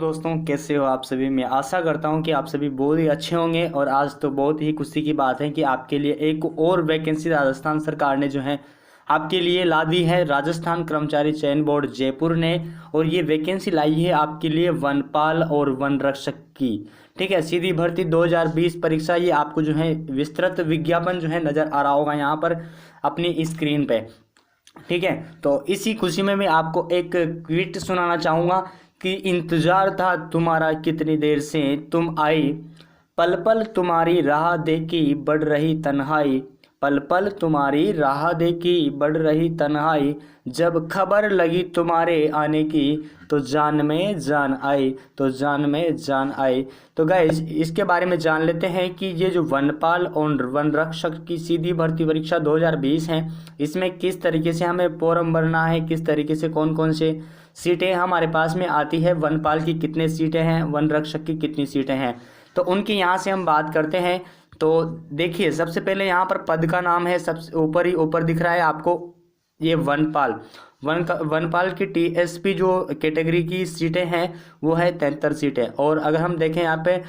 दोस्तों, कैसे हो आप सभी। मैं आशा करता हूं कि आप सभी बहुत ही अच्छे होंगे। और आज तो बहुत ही खुशी की बात है कि आपके लिए एक और वैकेंसी राजस्थान सरकार ने जो है आपके लिए ला दी है। राजस्थान कर्मचारी चयन बोर्ड जयपुर ने, और ये वैकेंसी लाई है आपके लिए वनपाल और वन रक्षक की। ठीक है, सीधी भर्ती 2020 परीक्षा। ये आपको जो है विस्तृत विज्ञापन जो है नज़र आ रहा होगा यहाँ पर अपनी स्क्रीन पे। ठीक है, तो इसी खुशी में मैं आपको एक ट्वीट सुनाना चाहूँगा कि इंतजार था तुम्हारा कितनी देर से तुम आई, पल पल तुम्हारी राह देखी बढ़ रही तन्हाई, पल पल तुम्हारी राह देखी बढ़ रही तन्हाई, जब खबर लगी तुम्हारे आने की तो जान में जान आई, तो जान में जान आई। तो गाइस, इसके बारे में जान लेते हैं कि ये जो वनपाल और वन रक्षक की सीधी भर्ती परीक्षा 2020 है, इसमें किस तरीके से हमें फॉर्म भरना है, किस तरीके से कौन कौन से सीटें हमारे पास में आती है, वनपाल की कितने सीटें हैं, वन रक्षक की कितनी सीटें हैं, तो उनकी यहाँ से हम बात करते हैं। तो देखिए, सबसे पहले यहाँ पर पद का नाम है, सबसे ऊपर दिख रहा है आपको ये वनपाल। वनपाल की टीएसपी जो कैटेगरी की सीटें हैं वो है 73 सीटें। और अगर हम देखें यहाँ पे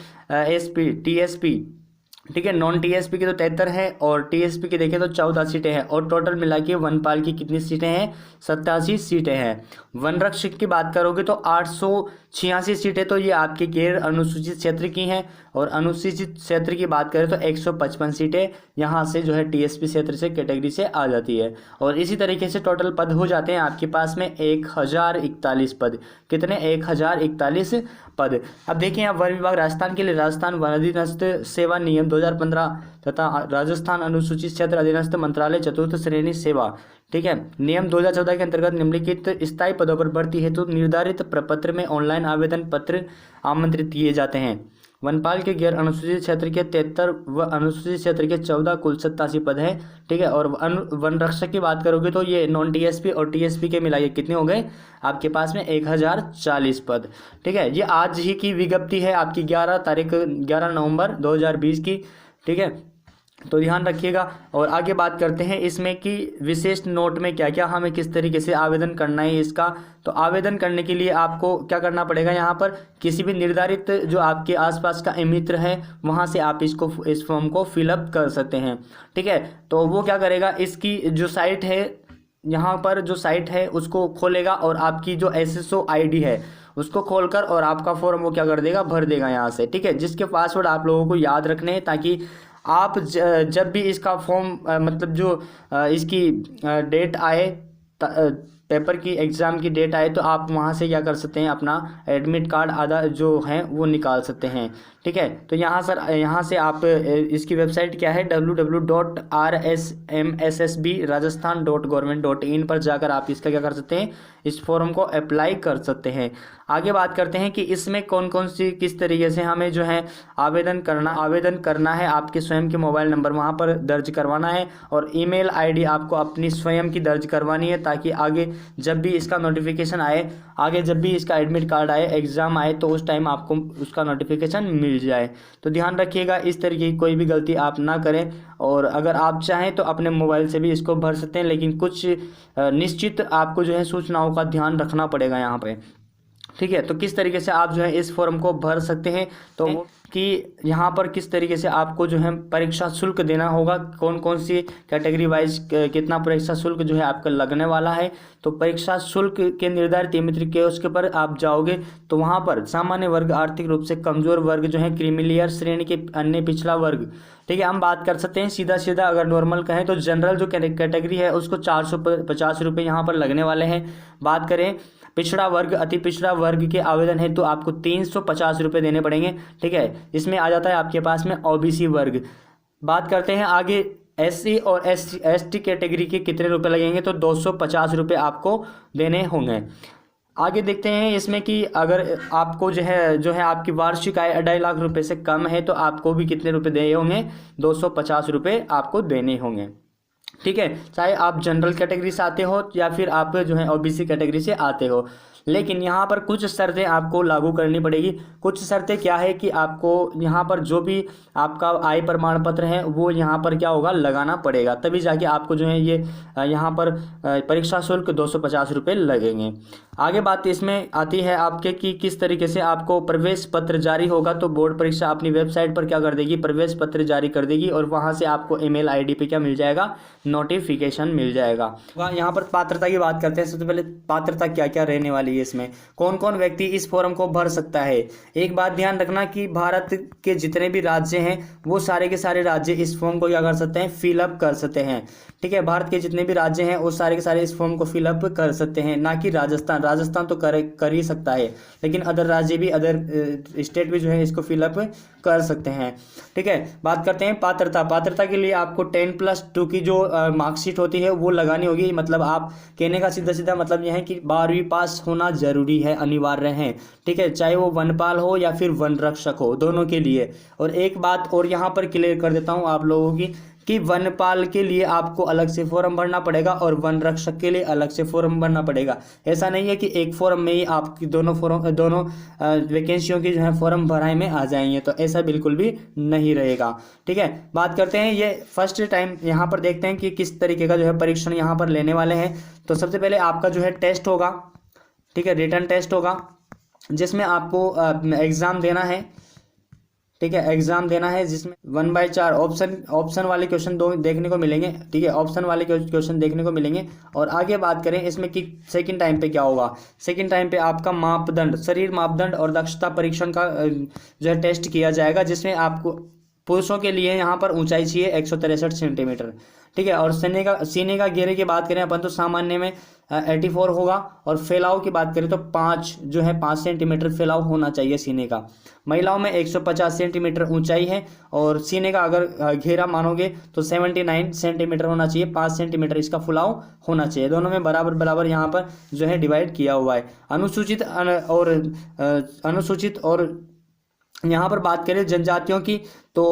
एसपी टीएसपी, ठीक है, नॉन टीएसपी की तो 73 है और टीएसपी की देखें तो 14 सीटें हैं। और टोटल मिला के वनपाल की कितनी सीटें हैं? 87 सीटें हैं। वन रक्षक की बात करोगे तो 886 सीटें तो ये आपके गैर अनुसूचित क्षेत्र की हैं। और अनुसूचित क्षेत्र की बात करें तो 155 सीटें यहाँ से जो है टीएसपी क्षेत्र से कैटेगरी से आ जाती है। और इसी तरीके से टोटल पद हो जाते हैं आपके पास में 1041 पद। कितने? 1041 पद। अब देखिए, यहाँ वन विभाग राजस्थान के लिए राजस्थान वन अधीनस्थ सेवा नियम 2015 तथा राजस्थान अनुसूचित क्षेत्र अधीनस्थ मंत्रालय चतुर्थ श्रेणी सेवा, ठीक है, नियम 2014 के अंतर्गत निम्नलिखित स्थायी पदों पर भर्ती हेतु निर्धारित प्रपत्र में ऑनलाइन आवेदन पत्र आमंत्रित किए जाते हैं। वनपाल के गैर अनुसूचित क्षेत्र के 73 व अनुसूचित क्षेत्र के 14 कुल 87 पद हैं। ठीक है, और वन रक्षक की बात करोगे तो ये नॉन टीएसपी और टीएसपी के मिलाइए कितने हो गए आपके पास में? 1040 पद। ठीक है, ये आज ही की विज्ञप्ति है आपकी 11 नवंबर 2020 की। ठीक है, तो ध्यान रखिएगा। और आगे बात करते हैं इसमें कि विशेष नोट में क्या क्या हमें किस तरीके से आवेदन करना है इसका। तो आवेदन करने के लिए आपको क्या करना पड़ेगा, यहाँ पर किसी भी निर्धारित जो आपके आसपास का मित्र है वहाँ से आप इस फॉर्म को फिलअप कर सकते हैं। ठीक है, तो वो क्या करेगा, इसकी जो साइट है, यहाँ पर जो साइट है उसको खोलेगा और आपकी जो एसएसओ आईडी है उसको खोलकर और आपका फॉर्म वो क्या कर देगा, भर देगा यहाँ से। ठीक है, जिसके पासवर्ड आप लोगों को याद रखने हैं ताकि आप जब भी इसका फॉर्म मतलब जो इसकी डेट आए, पेपर की एग्ज़ाम की डेट आए, तो आप वहाँ से क्या कर सकते हैं, अपना एडमिट कार्ड आधा जो है वो निकाल सकते हैं। ठीक है, तो यहाँ से आप इसकी वेबसाइट क्या है, www.rsmssbrajasthan.government.in पर जाकर आप इसका क्या कर सकते हैं, इस फॉर्म को अप्लाई कर सकते हैं। आगे बात करते हैं कि इसमें कौन कौन सी किस तरीके से हमें जो है आवेदन करना है। आपके स्वयं के मोबाइल नंबर वहाँ पर दर्ज करवाना है और ईमेल आईडी आपको अपनी स्वयं की दर्ज करवानी है ताकि आगे जब भी इसका नोटिफिकेशन आए, आगे जब भी इसका एडमिट कार्ड आए, एग्ज़ाम आए, तो उस टाइम आपको उसका नोटिफिकेशन मिल जाए। तो ध्यान रखिएगा इस तरीके की कोई भी गलती आप ना करें। और अगर आप चाहें तो अपने मोबाइल से भी इसको भर सकते हैं, लेकिन कुछ निश्चित आपको जो है सूचनाओं का ध्यान रखना पड़ेगा यहाँ पे। ठीक है, तो किस तरीके से आप जो है इस फॉर्म को भर सकते हैं, तो कि यहाँ पर किस तरीके से आपको जो है परीक्षा शुल्क देना होगा, कौन कौन सी कैटेगरी वाइज कितना परीक्षा शुल्क जो है आपका लगने वाला है। तो परीक्षा शुल्क के निर्धारित मित्र के उसके पर आप जाओगे तो वहाँ पर सामान्य वर्ग, आर्थिक रूप से कमजोर वर्ग जो है, क्रीमिलियर श्रेणी के अन्य पिछड़ा वर्ग, ठीक है, हम बात कर सकते हैं सीधा अगर नॉर्मल कहें तो जनरल जो कैटेगरी है उसको 450 रुपये यहाँ पर लगने वाले हैं। बात करें पिछड़ा वर्ग, अति पिछड़ा वर्ग के आवेदन है तो आपको 350 रुपये देने पड़ेंगे। ठीक है, इसमें आ जाता है आपके पास में ओबीसी वर्ग। बात करते हैं आगे एससी और एसटी कैटेगरी के कितने रुपए लगेंगे, तो 250 रुपये आपको देने होंगे। आगे देखते हैं इसमें कि अगर आपको जो है आपकी वार्षिक आय 2.5 लाख रुपए से कम है तो आपको भी कितने रुपए देने होंगे, 250 रुपये आपको देने होंगे। ठीक है, चाहे आप जनरल कैटेगरी से आते हो या फिर आप जो है ओबीसी कैटेगरी से आते हो। लेकिन यहाँ पर कुछ शर्तें आपको लागू करनी पड़ेगी। कुछ शर्तें क्या है कि आपको यहाँ पर जो भी आपका आय प्रमाण पत्र है वो यहाँ पर क्या होगा, लगाना पड़ेगा, तभी जाके आपको जो है ये यहाँ पर परीक्षा शुल्क 250 रुपये लगेंगे। आगे बात इसमें आती है आपके कि किस तरीके से आपको प्रवेश पत्र जारी होगा। तो बोर्ड परीक्षा अपनी वेबसाइट पर क्या कर देगी, प्रवेश पत्र जारी कर देगी और वहाँ से आपको ईमेल आईडी पे क्या मिल जाएगा, नोटिफिकेशन मिल जाएगा। वहाँ यहाँ पर पात्रता की बात करते हैं। सबसे पहले पात्रता क्या क्या रहने वाली है, इसमें कौन कौन व्यक्ति इस फॉर्म को भर सकता है। एक बात ध्यान रखना कि भारत के जितने भी राज्य हैं वो सारे के सारे राज्य इस फॉर्म को क्या कर सकते हैं, फिलअप कर सकते हैं। ठीक है, भारत के जितने भी राज्य हैं वो सारे के सारे इस फॉर्म को फिलअप कर सकते हैं, ना कि राजस्थान तो कर ही सकता है, लेकिन अदर राज्य भी, अदर स्टेट भी जो है इसको फिलअप कर सकते हैं। ठीक है, बात करते हैं पात्रता के लिए आपको 10+2 की जो मार्कशीट होती है वो लगानी होगी। मतलब आप कहने का सीधा सीधा मतलब यह है कि 12वीं पास होना जरूरी है, अनिवार्य है। ठीक है, चाहे वो वनपाल हो या फिर वन रक्षक हो, दोनों के लिए। और एक बात और यहाँ पर क्लियर कर देता हूँ आप लोगों की कि वनपाल के लिए आपको अलग से फॉर्म भरना पड़ेगा और वन रक्षक के लिए अलग से फॉर्म भरना पड़ेगा। ऐसा नहीं है कि एक फॉर्म में ही आपकी दोनों वैकेंसियों की जो है फॉर्म भराई में आ जाएंगे, तो ऐसा बिल्कुल भी नहीं रहेगा। ठीक है, बात करते हैं ये फर्स्ट टाइम यहाँ पर देखते हैं कि किस तरीके का जो है परीक्षण यहाँ पर लेने वाले हैं। तो सबसे पहले आपका जो है टेस्ट होगा, ठीक है, रिटन टेस्ट होगा, जिसमें आपको एग्ज़ाम देना है। ठीक है, एग्जाम देना है जिसमें 1/4 ऑप्शन वाले क्वेश्चन दो देखने को मिलेंगे। ठीक है, ऑप्शन वाले क्वेश्चन देखने को मिलेंगे। और आगे बात करें इसमें कि सेकंड टाइम पे क्या होगा। सेकंड टाइम पे आपका मापदंड, शरीर मापदंड और दक्षता परीक्षण का जो है टेस्ट किया जाएगा, जिसमें आपको पुरुषों के लिए यहाँ पर ऊंचाई चाहिए 163 सेंटीमीटर। ठीक है, और सीने का घेरे की बात करें अपन तो सामान्य में 84 होगा। और फैलाव की बात करें तो 5 सेंटीमीटर फैलाव होना चाहिए सीने का। महिलाओं में 150 सेंटीमीटर ऊंचाई है और सीने का अगर घेरा मानोगे तो 79 सेंटीमीटर होना चाहिए, 5 सेंटीमीटर इसका फुलाव होना चाहिए। दोनों में बराबर बराबर यहाँ पर जो है डिवाइड किया हुआ है। अनुसूचित और यहाँ पर बात करें जनजातियों की तो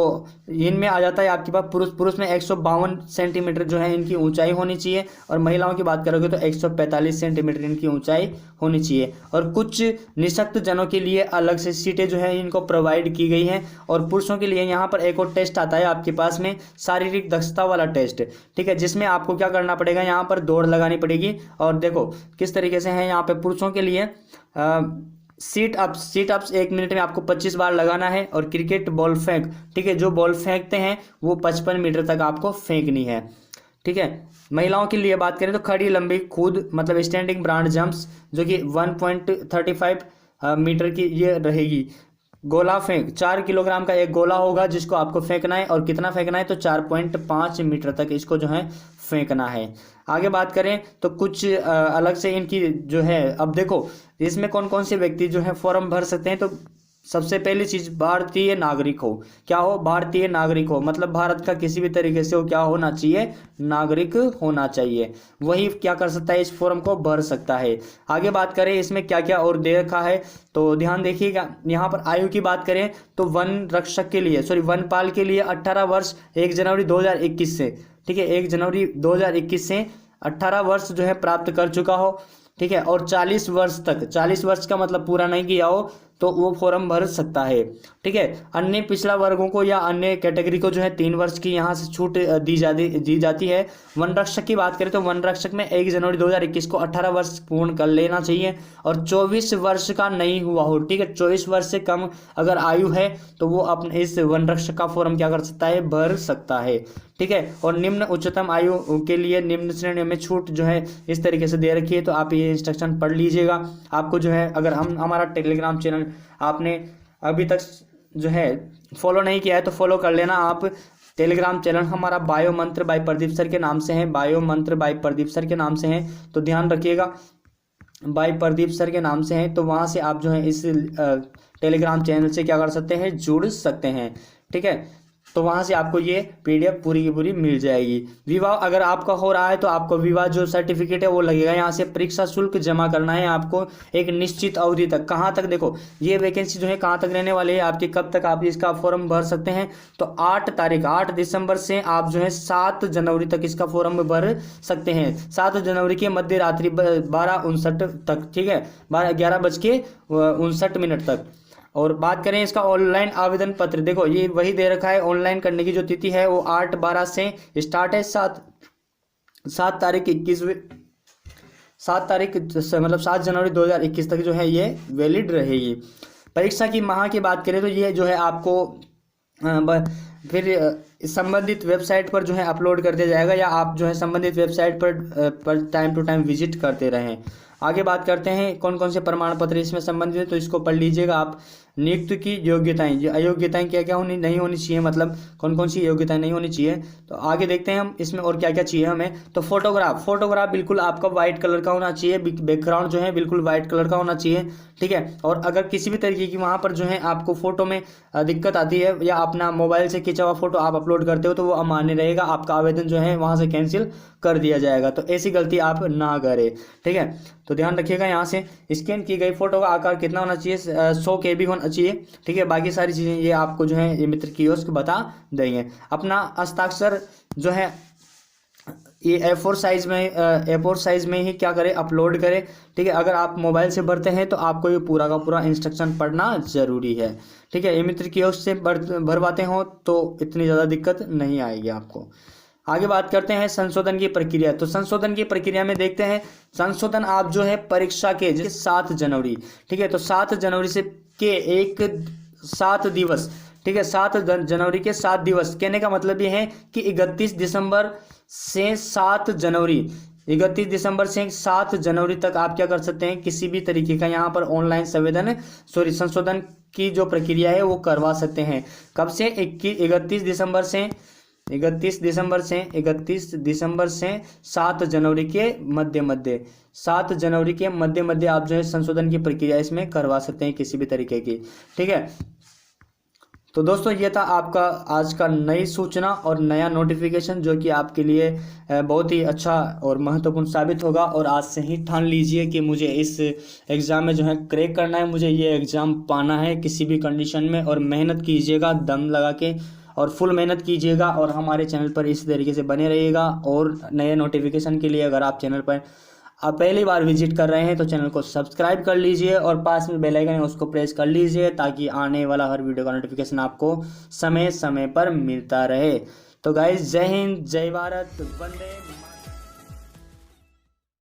इनमें आ जाता है आपके पास पुरुष में 152 सेंटीमीटर जो है इनकी ऊंचाई होनी चाहिए। और महिलाओं की बात करोगे तो 145 सेंटीमीटर इनकी ऊंचाई होनी चाहिए। और कुछ निःशक्त जनों के लिए अलग से सीटें जो है इनको प्रोवाइड की गई हैं। और पुरुषों के लिए यहाँ पर एक और टेस्ट आता है आपके पास में, शारीरिक दक्षता वाला टेस्ट। ठीक है, जिसमें आपको क्या करना पड़ेगा, यहाँ पर दौड़ लगानी पड़ेगी। और देखो किस तरीके से है यहाँ पे पुरुषों के लिए सीट अप्स 1 मिनट में आपको 25 बार लगाना है। और क्रिकेट बॉल फेंक, ठीक है, जो बॉल फेंकते हैं वो 55 मीटर तक आपको फेंकनी है। ठीक है, महिलाओं के लिए बात करें तो खड़ी लंबी कूद मतलब स्टैंडिंग ब्रांड जंप्स जो कि 1.35 मीटर की ये रहेगी। गोला फेंक 4 किलोग्राम का एक गोला होगा जिसको आपको फेंकना है। और कितना फेंकना है तो 4.5 मीटर तक इसको जो है फेंकना है। आगे बात करें तो कुछ अलग से इनकी जो है, अब देखो इसमें कौन कौन से व्यक्ति जो है फॉर्म भर सकते हैं। तो सबसे पहली चीज भारतीय नागरिक हो। क्या हो, भारतीय नागरिक हो, मतलब भारत का किसी भी तरीके से वो क्या होना चाहिए, नागरिक होना चाहिए, वही क्या कर सकता है, इस फॉर्म को भर सकता है। आगे बात करें इसमें क्या क्या और दे रखा है तो ध्यान देखिएगा। यहाँ पर आयु की बात करें तो वनपाल के लिए 18 वर्ष 1 जनवरी 2021 से, ठीक है, 1 जनवरी 2021 से 18 वर्ष जो है प्राप्त कर चुका हो। ठीक है, और 40 वर्ष तक, 40 वर्ष का मतलब पूरा नहीं किया हो तो वो फॉर्म भर सकता है। ठीक है, अन्य पिछड़ा वर्गों को या अन्य कैटेगरी को जो है 3 वर्ष की यहाँ से छूट दी जाती है। वन रक्षक की बात करें तो वन रक्षक में 1 जनवरी 2021 को 18 वर्ष पूर्ण कर लेना चाहिए और 24 वर्ष का नहीं हुआ हो। ठीक है, 24 वर्ष से कम अगर आयु है तो वो अपने इस वन रक्षक का फॉर्म क्या कर सकता है, भर सकता है। ठीक है, और निम्न उच्चतम आयु के लिए निम्न श्रेणियों में छूट जो है इस तरीके से दे रखी है। तो आप ये इंस्ट्रक्शन पढ़ लीजिएगा। आपको जो है अगर हमारा टेलीग्राम चैनल आपने अभी तक जो है फॉलो नहीं किया है तो फॉलो कर लेना। आप टेलीग्राम चैनल हमारा बायो मंत्र बाय प्रदीप सर के नाम से है, बायो मंत्र बाय प्रदीप सर के नाम से है, तो ध्यान रखिएगा बाय प्रदीप सर के नाम से है। तो वहाँ से आप जो है इस टेलीग्राम चैनल से क्या कर सकते हैं, जुड़ सकते हैं। ठीक है, तो वहाँ से आपको ये PDF पूरी की पूरी मिल जाएगी। विवाह अगर आपका हो रहा है तो आपको विवाह जो सर्टिफिकेट है वो लगेगा। यहाँ से परीक्षा शुल्क जमा करना है आपको एक निश्चित अवधि तक। कहाँ तक, देखो ये वैकेंसी जो है कहाँ तक रहने वाली है आपकी, कब तक आप इसका फॉर्म भर सकते हैं, तो 8 दिसंबर से आप जो है 7 जनवरी तक इसका फॉर्म भर सकते हैं। 7 जनवरी के मध्य रात्रि 12:59 तक, ठीक है, 11:59 तक। और बात करें इसका ऑनलाइन आवेदन पत्र, देखो ये वही दे रखा है। ऑनलाइन करने की जो तिथि है वो 8/12 से स्टार्ट है, 7 तारीख 21 7 तारीख मतलब 7 जनवरी 2021 तक जो है ये वैलिड रहेगी। परीक्षा की माह की बात करें तो ये जो है आपको फिर संबंधित वेबसाइट पर जो है अपलोड कर दिया जाएगा, या आप जो है संबंधित वेबसाइट पर टाइम टू टाइम विजिट करते रहें। आगे बात करते हैं कौन कौन से प्रमाण पत्र इसमें संबंधित है, तो इसको पढ़ लीजिएगा आप। नियुक्त की योग्यताएं, अयोग्यताएं क्या क्या नहीं होनी चाहिए, मतलब कौन कौन सी योग्यताएं नहीं होनी चाहिए। तो आगे देखते हैं हम इसमें और क्या क्या चाहिए हमें। तो फोटोग्राफ बिल्कुल आपका व्हाइट कलर का होना चाहिए, बैकग्राउंड जो है बिल्कुल व्हाइट कलर का होना चाहिए, ठीक है। और अगर किसी भी तरीके की वहाँ पर जो है आपको फोटो में दिक्कत आती है, या अपना मोबाइल से खींचा हुआ फोटो आप अपलोड करते हो, तो वो अमान्य रहेगा, आपका आवेदन जो है वहाँ से कैंसिल कर दिया जाएगा। तो ऐसी गलती आप ना करें, ठीक है। तो ध्यान रखिएगा, यहाँ से स्कैन की गई फोटो का आकार कितना होना चाहिए, 100 KB होना चाहिए, ठीक है। बाकी सारी चीज़ें ये आपको जो है ये मित्र कियोस्क बता देंगे। अपना हस्ताक्षर जो है ये A4 साइज में ही क्या करें, अपलोड करें, ठीक है। अगर आप मोबाइल से भरते हैं तो आपको ये पूरा का पूरा इंस्ट्रक्शन पढ़ना जरूरी है, ठीक है। ये मित्र कियोस्क से भरवाते हो तो इतनी ज़्यादा दिक्कत नहीं आएगी आपको। आगे बात करते हैं संशोधन की प्रक्रिया। तो संशोधन की प्रक्रिया में देखते हैं, संशोधन आप जो है परीक्षा के जैसे 7 जनवरी, ठीक है, तो 7 जनवरी से के 7 दिवस, ठीक है, 7 जनवरी के 7 दिवस कहने का मतलब ये है कि 31 दिसंबर से 7 जनवरी 31 दिसंबर से 7 जनवरी तक आप क्या कर सकते हैं, किसी भी तरीके का यहाँ पर ऑनलाइन संशोधन की जो प्रक्रिया है वो करवा सकते हैं। कब से, 31 दिसंबर से 7 जनवरी के मध्य 7 जनवरी के मध्य आप जो है संशोधन की प्रक्रिया इसमें करवा सकते हैं किसी भी तरीके की, ठीक है। तो दोस्तों ये था आपका आज का नई सूचना और नया नोटिफिकेशन, जो कि आपके लिए बहुत ही अच्छा और महत्वपूर्ण साबित होगा। और आज से ही ठान लीजिए कि मुझे इस एग्ज़ाम में जो है क्रैक करना है, मुझे ये एग्ज़ाम पाना है किसी भी कंडीशन में। और मेहनत कीजिएगा दम लगा के, और फुल मेहनत कीजिएगा, और हमारे चैनल पर इसी तरीके से बने रहिएगा। और नए नोटिफिकेशन के लिए अगर आप चैनल पर आप पहली बार विजिट कर रहे हैं तो चैनल को सब्सक्राइब कर लीजिए, और पास में बेल आइकन है उसको प्रेस कर लीजिए, ताकि आने वाला हर वीडियो का नोटिफिकेशन आपको समय समय पर मिलता रहे। तो गाइस, जय हिंद, जय भारत, वंदे।